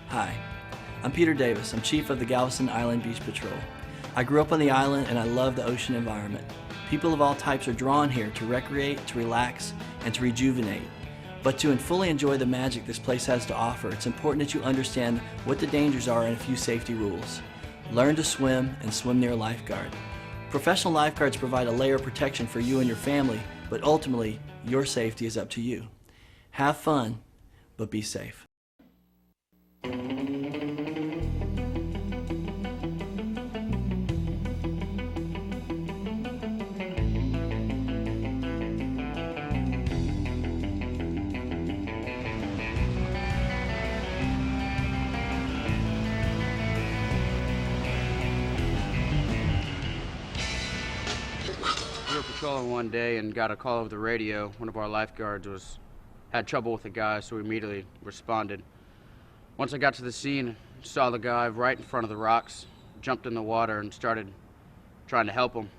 Hi, I'm Peter Davis. I'm chief of the Galveston Island Beach Patrol. I grew up on the island and I love the ocean environment. People of all types are drawn here to recreate, to relax, and to rejuvenate. But to fully enjoy the magic this place has to offer, it's important that you understand what the dangers are and a few safety rules. Learn to swim and swim near a lifeguard. Professional lifeguards provide a layer of protection for you and your family, but ultimately, your safety is up to you. Have fun, but be safe. We were patrolling one day and got a call over the radio. One of our lifeguards had trouble with a guy, so we immediately responded. Once I got to the scene, saw the guy right in front of the rocks, jumped in the water and started trying to help him.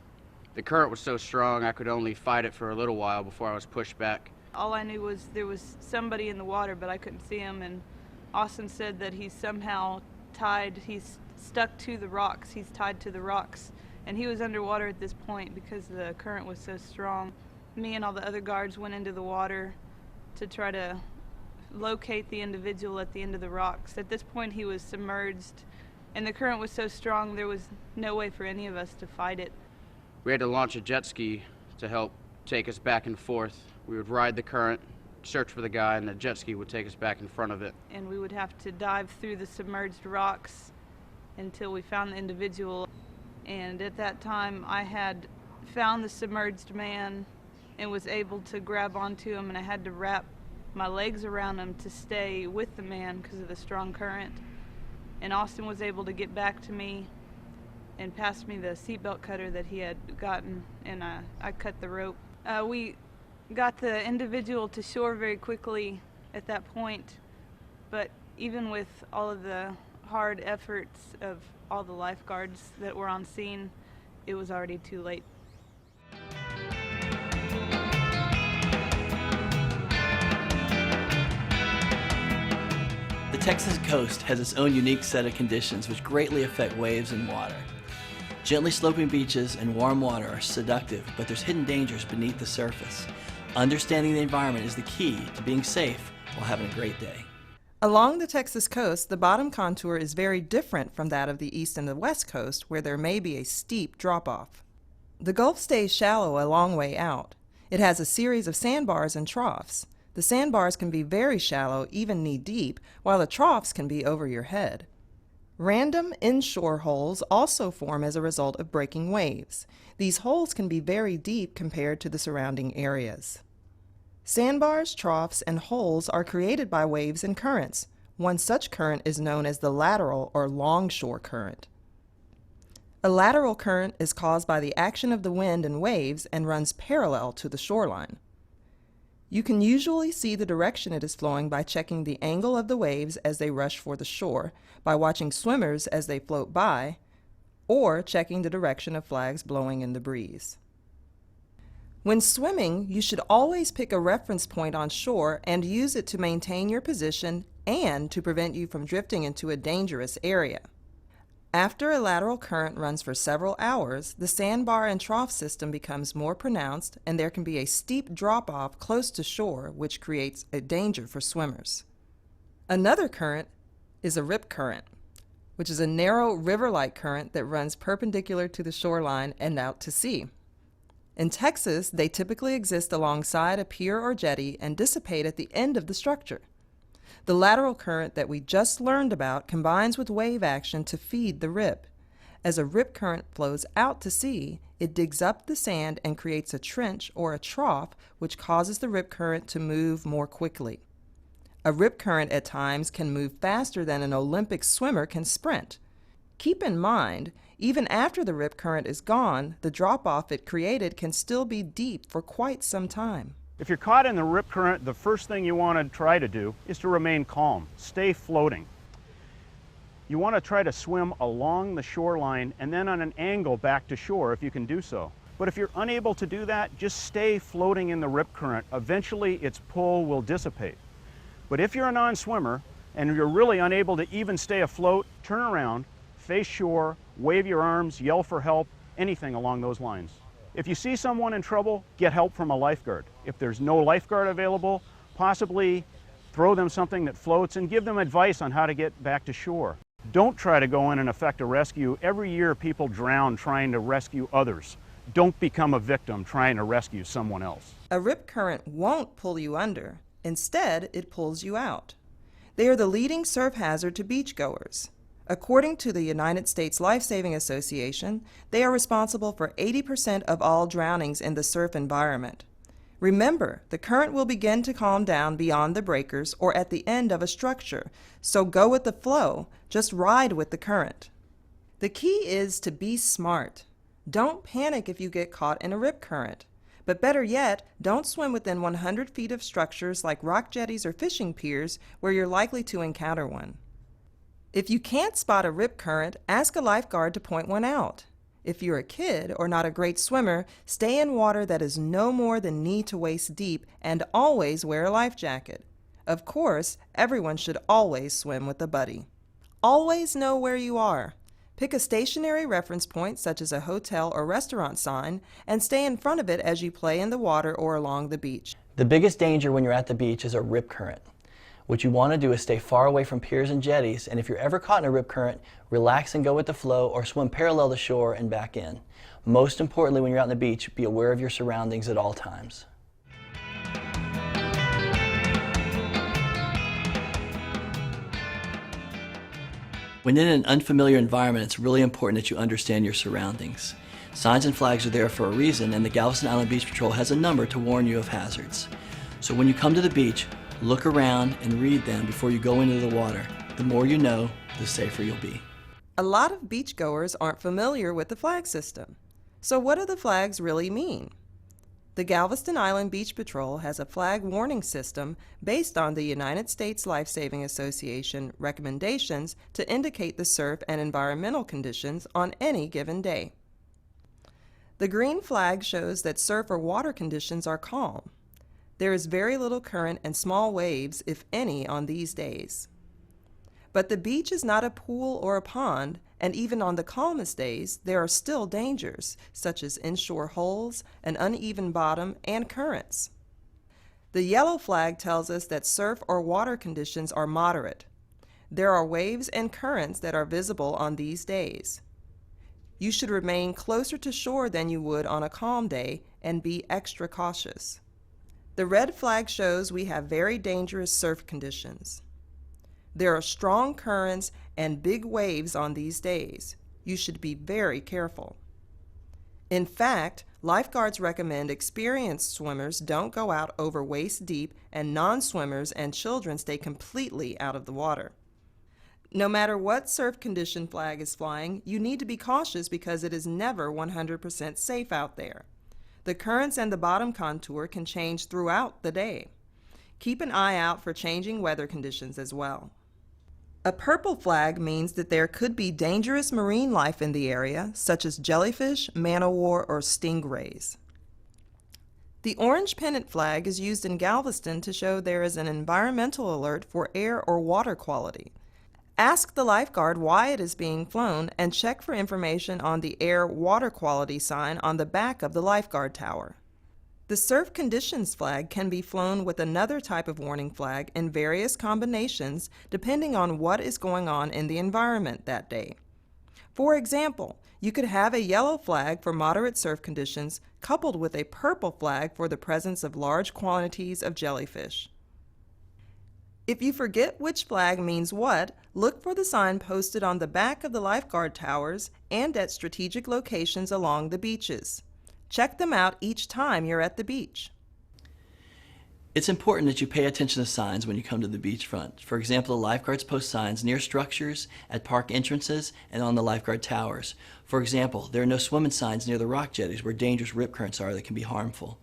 The current was so strong I could only fight it for a little while before I was pushed back. All I knew was there was somebody in the water, but I couldn't see him, and Austin said that he's somehow he's stuck to the rocks, he's tied to the rocks. And he was underwater at this point because the current was so strong. Me and all the other guards went into the water to try to locate the individual at the end of the rocks. At this point he was submerged and the current was so strong there was no way for any of us to fight it. We had to launch a jet ski to help take us back and forth. We would ride the current, search for the guy, and the jet ski would take us back in front of it. And we would have to dive through the submerged rocks until we found the individual. And at that time, I had found the submerged man and was able to grab onto him, and I had to wrap my legs around him to stay with the man because of the strong current. And Austin was able to get back to me and passed me the seatbelt cutter that he had gotten, and I cut the rope. We got the individual to shore very quickly at that point, but even with all of the hard efforts of all the lifeguards that were on scene, it was already too late. The Texas coast has its own unique set of conditions which greatly affect waves and water. Gently sloping beaches and warm water are seductive, but there's hidden dangers beneath the surface. Understanding the environment is the key to being safe while having a great day. Along the Texas coast, the bottom contour is very different from that of the east and the west coast, where there may be a steep drop-off. The Gulf stays shallow a long way out. It has a series of sandbars and troughs. The sandbars can be very shallow, even knee-deep, while the troughs can be over your head. Random inshore holes also form as a result of breaking waves. These holes can be very deep compared to the surrounding areas. Sandbars, troughs, and holes are created by waves and currents. One such current is known as the lateral or longshore current. A lateral current is caused by the action of the wind and waves and runs parallel to the shoreline. You can usually see the direction it is flowing by checking the angle of the waves as they rush for the shore, by watching swimmers as they float by, or checking the direction of flags blowing in the breeze. When swimming, you should always pick a reference point on shore and use it to maintain your position and to prevent you from drifting into a dangerous area. After a lateral current runs for several hours, the sandbar and trough system becomes more pronounced and there can be a steep drop-off close to shore, which creates a danger for swimmers. Another current is a rip current, which is a narrow river-like current that runs perpendicular to the shoreline and out to sea. In Texas, they typically exist alongside a pier or jetty and dissipate at the end of the structure. The lateral current that we just learned about combines with wave action to feed the rip. As a rip current flows out to sea, it digs up the sand and creates a trench or a trough, which causes the rip current to move more quickly. A rip current at times can move faster than an Olympic swimmer can sprint. Keep in mind, even after the rip current is gone, the drop-off it created can still be deep for quite some time. If you're caught in the rip current, the first thing you want to try to do is to remain calm. Stay floating. You want to try to swim along the shoreline and then on an angle back to shore if you can do so. But if you're unable to do that, just stay floating in the rip current. Eventually its pull will dissipate. But if you're a non-swimmer and you're really unable to even stay afloat, turn around, face shore, wave your arms, yell for help, anything along those lines. If you see someone in trouble, get help from a lifeguard. If there's no lifeguard available, possibly throw them something that floats and give them advice on how to get back to shore. Don't try to go in and effect a rescue. Every year people drown trying to rescue others. Don't become a victim trying to rescue someone else. A rip current won't pull you under. Instead, it pulls you out. They are the leading surf hazard to beachgoers. According to the United States Life-Saving Association, they are responsible for 80% of all drownings in the surf environment. Remember, the current will begin to calm down beyond the breakers or at the end of a structure, so go with the flow, just ride with the current. The key is to be smart. Don't panic if you get caught in a rip current. But better yet, don't swim within 100 feet of structures like rock jetties or fishing piers where you're likely to encounter one. If you can't spot a rip current, ask a lifeguard to point one out. If you're a kid or not a great swimmer, stay in water that is no more than knee to waist deep and always wear a life jacket. Of course, everyone should always swim with a buddy. Always know where you are. Pick a stationary reference point such as a hotel or restaurant sign and stay in front of it as you play in the water or along the beach. The biggest danger when you're at the beach is a rip current. What you want to do is stay far away from piers and jetties, and if you're ever caught in a rip current, relax and go with the flow or swim parallel to shore and back in. Most importantly, when you're out on the beach, be aware of your surroundings at all times. When in an unfamiliar environment, it's really important that you understand your surroundings. Signs and flags are there for a reason, and the Galveston Island Beach Patrol has a number to warn you of hazards. So when you come to the beach, look around and read them before you go into the water. The more you know, the safer you'll be. A lot of beachgoers aren't familiar with the flag system. So what do the flags really mean? The Galveston Island Beach Patrol has a flag warning system based on the United States Life-Saving Association recommendations to indicate the surf and environmental conditions on any given day. The green flag shows that surf or water conditions are calm. There is very little current and small waves, if any, on these days. But the beach is not a pool or a pond, and even on the calmest days, there are still dangers, such as inshore holes, an uneven bottom, and currents. The yellow flag tells us that surf or water conditions are moderate. There are waves and currents that are visible on these days. You should remain closer to shore than you would on a calm day and be extra cautious. The red flag shows we have very dangerous surf conditions. There are strong currents and big waves on these days. You should be very careful. In fact, lifeguards recommend experienced swimmers don't go out over waist deep and non-swimmers and children stay completely out of the water. No matter what surf condition flag is flying, you need to be cautious because it is never 100% safe out there. The currents and the bottom contour can change throughout the day. Keep an eye out for changing weather conditions as well. A purple flag means that there could be dangerous marine life in the area, such as jellyfish, man-o-war, or stingrays. The orange pennant flag is used in Galveston to show there is an environmental alert for air or water quality. Ask the lifeguard why it is being flown and check for information on the air water quality sign on the back of the lifeguard tower. The surf conditions flag can be flown with another type of warning flag in various combinations depending on what is going on in the environment that day. For example, you could have a yellow flag for moderate surf conditions coupled with a purple flag for the presence of large quantities of jellyfish. If you forget which flag means what, look for the sign posted on the back of the lifeguard towers and at strategic locations along the beaches. Check them out each time you're at the beach. It's important that you pay attention to signs when you come to the beachfront. For example, the lifeguards post signs near structures, at park entrances, and on the lifeguard towers. For example, there are no swimming signs near the rock jetties where dangerous rip currents are that can be harmful.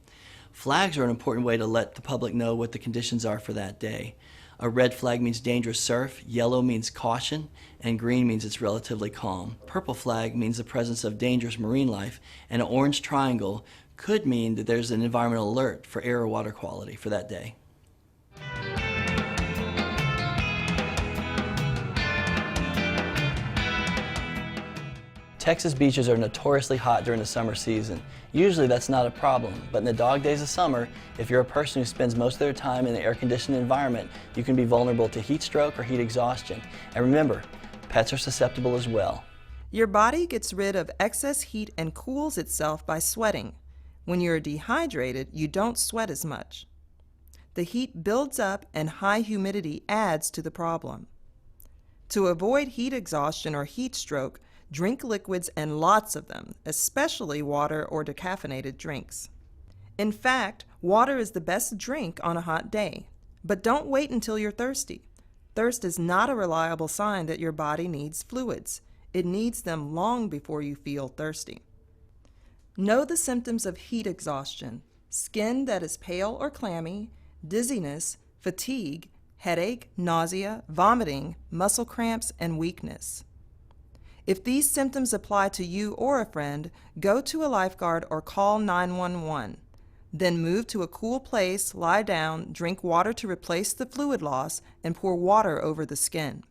Flags are an important way to let the public know what the conditions are for that day. A red flag means dangerous surf, yellow means caution, and green means it's relatively calm. Purple flag means the presence of dangerous marine life, and an orange triangle could mean that there's an environmental alert for air or water quality for that day. Texas beaches are notoriously hot during the summer season. Usually that's not a problem, but in the dog days of summer, if you're a person who spends most of their time in an air-conditioned environment, you can be vulnerable to heat stroke or heat exhaustion. And remember, pets are susceptible as well. Your body gets rid of excess heat and cools itself by sweating. When you're dehydrated, you don't sweat as much. The heat builds up and high humidity adds to the problem. To avoid heat exhaustion or heat stroke, drink liquids and lots of them, especially water or decaffeinated drinks. In fact, water is the best drink on a hot day. But don't wait until you're thirsty. Thirst is not a reliable sign that your body needs fluids. It needs them long before you feel thirsty. Know the symptoms of heat exhaustion: skin that is pale or clammy, dizziness, fatigue, headache, nausea, vomiting, muscle cramps, and weakness. If these symptoms apply to you or a friend, go to a lifeguard or call 911. Then move to a cool place, lie down, drink water to replace the fluid loss, and pour water over the skin.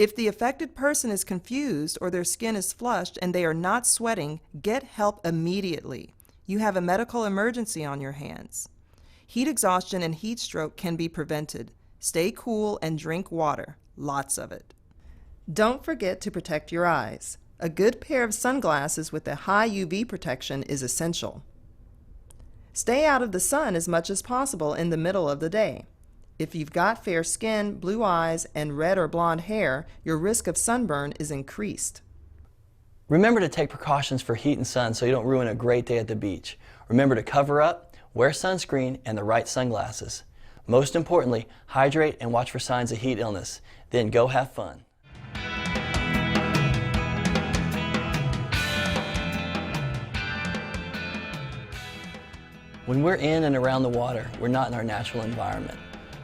If the affected person is confused or their skin is flushed and they are not sweating, get help immediately. You have a medical emergency on your hands. Heat exhaustion and heat stroke can be prevented. Stay cool and drink water, lots of it. Don't forget to protect your eyes. A good pair of sunglasses with a high UV protection is essential. Stay out of the sun as much as possible in the middle of the day. If you've got fair skin, blue eyes, and red or blonde hair, your risk of sunburn is increased. Remember to take precautions for heat and sun so you don't ruin a great day at the beach. Remember to cover up, wear sunscreen, and the right sunglasses. Most importantly, hydrate and watch for signs of heat illness. Then go have fun. When we're in and around the water, we're not in our natural environment.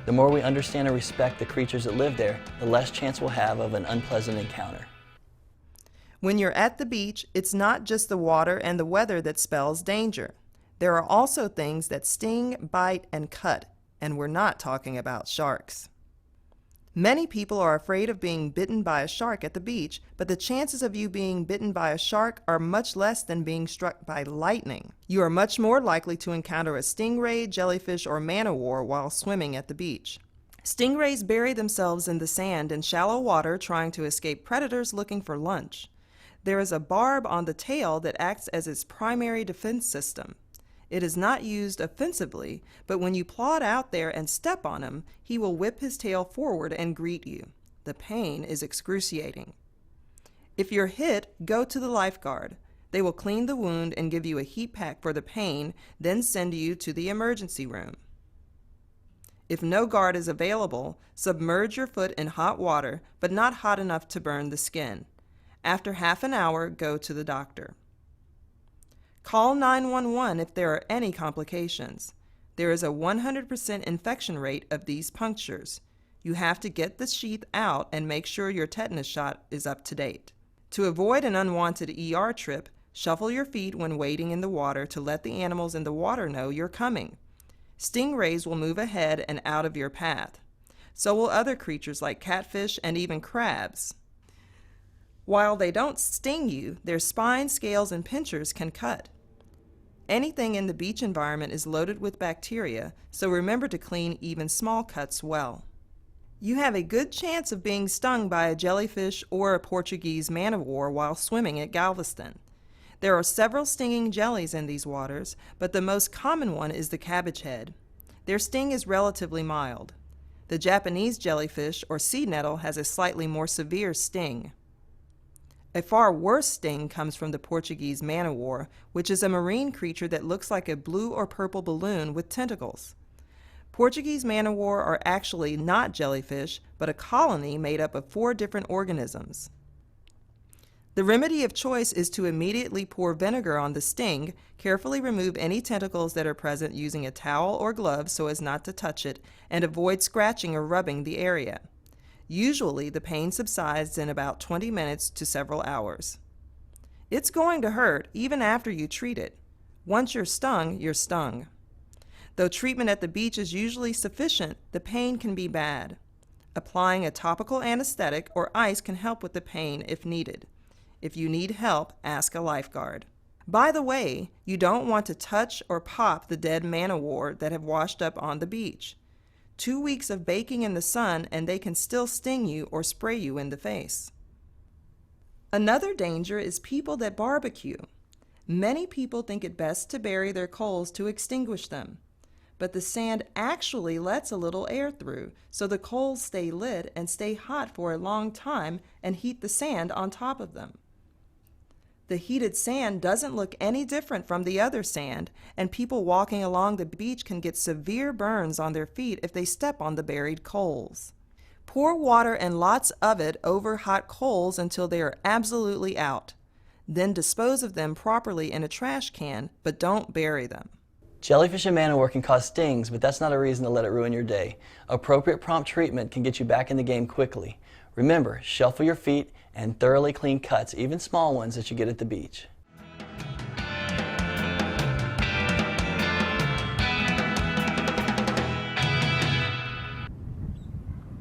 The more we understand and respect the creatures that live there, the less chance we'll have of an unpleasant encounter. When you're at the beach, it's not just the water and the weather that spells danger. There are also things that sting, bite, and cut, and we're not talking about sharks. Many people are afraid of being bitten by a shark at the beach, but the chances of you being bitten by a shark are much less than being struck by lightning. You are much more likely to encounter a stingray, jellyfish, or man-o-war while swimming at the beach. Stingrays bury themselves in the sand in shallow water trying to escape predators looking for lunch. There is a barb on the tail that acts as its primary defense system. It is not used offensively, but when you plod out there and step on him, he will whip his tail forward and greet you. The pain is excruciating. If you're hit, go to the lifeguard. They will clean the wound and give you a heat pack for the pain, then send you to the emergency room. If no guard is available, submerge your foot in hot water, but not hot enough to burn the skin. After half an hour, go to the doctor. Call 911 if there are any complications. There is a 100% infection rate of these punctures. You have to get the sheath out and make sure your tetanus shot is up to date. To avoid an unwanted ER trip, shuffle your feet when wading in the water to let the animals in the water know you're coming. Stingrays will move ahead and out of your path. So will other creatures like catfish and even crabs. While they don't sting you, their spines, scales, and pinchers can cut. Anything in the beach environment is loaded with bacteria, so remember to clean even small cuts well. You have a good chance of being stung by a jellyfish or a Portuguese man-o-war while swimming at Galveston. There are several stinging jellies in these waters, but the most common one is the cabbage head. Their sting is relatively mild. The Japanese jellyfish or sea nettle has a slightly more severe sting. A far worse sting comes from the Portuguese man-o-war, which is a marine creature that looks like a blue or purple balloon with tentacles. Portuguese man-o-war are actually not jellyfish, but a colony made up of 4 different organisms. The remedy of choice is to immediately pour vinegar on the sting, carefully remove any tentacles that are present using a towel or glove so as not to touch it, and avoid scratching or rubbing the area. Usually, the pain subsides in about 20 minutes to several hours. It's going to hurt even after you treat it. Once you're stung, you're stung. Though treatment at the beach is usually sufficient, the pain can be bad. Applying a topical anesthetic or ice can help with the pain if needed. If you need help, ask a lifeguard. By the way, you don't want to touch or pop the dead man-o-war that have washed up on the beach. 2 weeks of baking in the sun and they can still sting you or spray you in the face. Another danger is people that barbecue. Many people think it best to bury their coals to extinguish them, but the sand actually lets a little air through, so the coals stay lit and stay hot for a long time and heat the sand on top of them. The heated sand doesn't look any different from the other sand, and people walking along the beach can get severe burns on their feet if they step on the buried coals. Pour water and lots of it over hot coals until they are absolutely out. Then dispose of them properly in a trash can, but don't bury them. Jellyfish and man-o-war can cause stings, but that's not a reason to let it ruin your day. Appropriate prompt treatment can get you back in the game quickly. Remember, shuffle your feet and thoroughly clean cuts, even small ones that you get at the beach.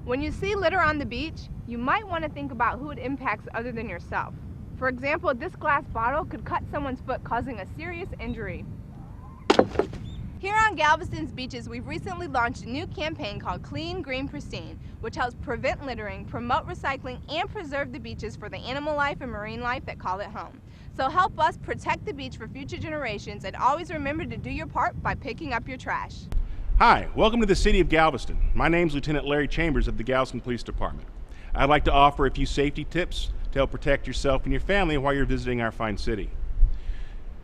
When you see litter on the beach, you might want to think about who it impacts other than yourself. For example, this glass bottle could cut someone's foot, causing a serious injury. Here on Galveston's beaches, we've recently launched a new campaign called Clean, Green, Pristine, which helps prevent littering, promote recycling, and preserve the beaches for the animal life and marine life that call it home. So help us protect the beach for future generations, and always remember to do your part by picking up your trash. Hi, welcome to the City of Galveston. My name is Lieutenant Larry Chambers of the Galveston Police Department. I'd like to offer a few safety tips to help protect yourself and your family while you're visiting our fine city.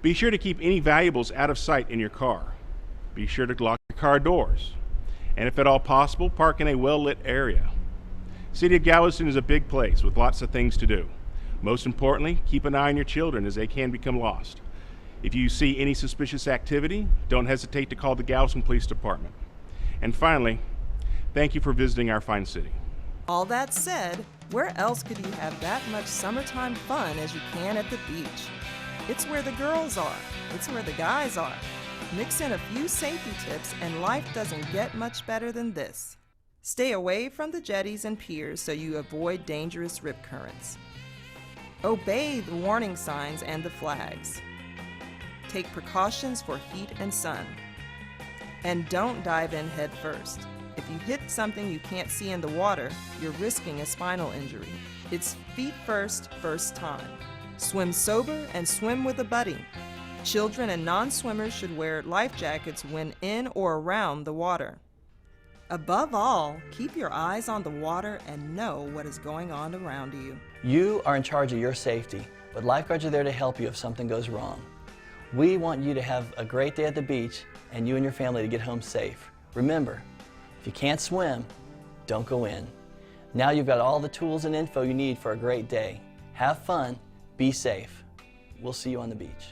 Be sure to keep any valuables out of sight in your car. Be sure to lock your car doors. And if at all possible, park in a well-lit area. City of Galveston is a big place with lots of things to do. Most importantly, keep an eye on your children as they can become lost. If you see any suspicious activity, don't hesitate to call the Galveston Police Department. And finally, thank you for visiting our fine city. All that said, where else could you have that much summertime fun as you can at the beach? It's where the girls are. It's where the guys are. Mix in a few safety tips and life doesn't get much better than this. Stay away from the jetties and piers so you avoid dangerous rip currents. Obey the warning signs and the flags. Take precautions for heat and sun. And don't dive in head first. If you hit something you can't see in the water, you're risking a spinal injury. It's feet first, first time. Swim sober and swim with a buddy. Children and non-swimmers should wear life jackets when in or around the water. Above all, keep your eyes on the water and know what is going on around you. You are in charge of your safety, but lifeguards are there to help you if something goes wrong. We want you to have a great day at the beach and you and your family to get home safe. Remember, if you can't swim, don't go in. Now you've got all the tools and info you need for a great day. Have fun, be safe. We'll see you on the beach.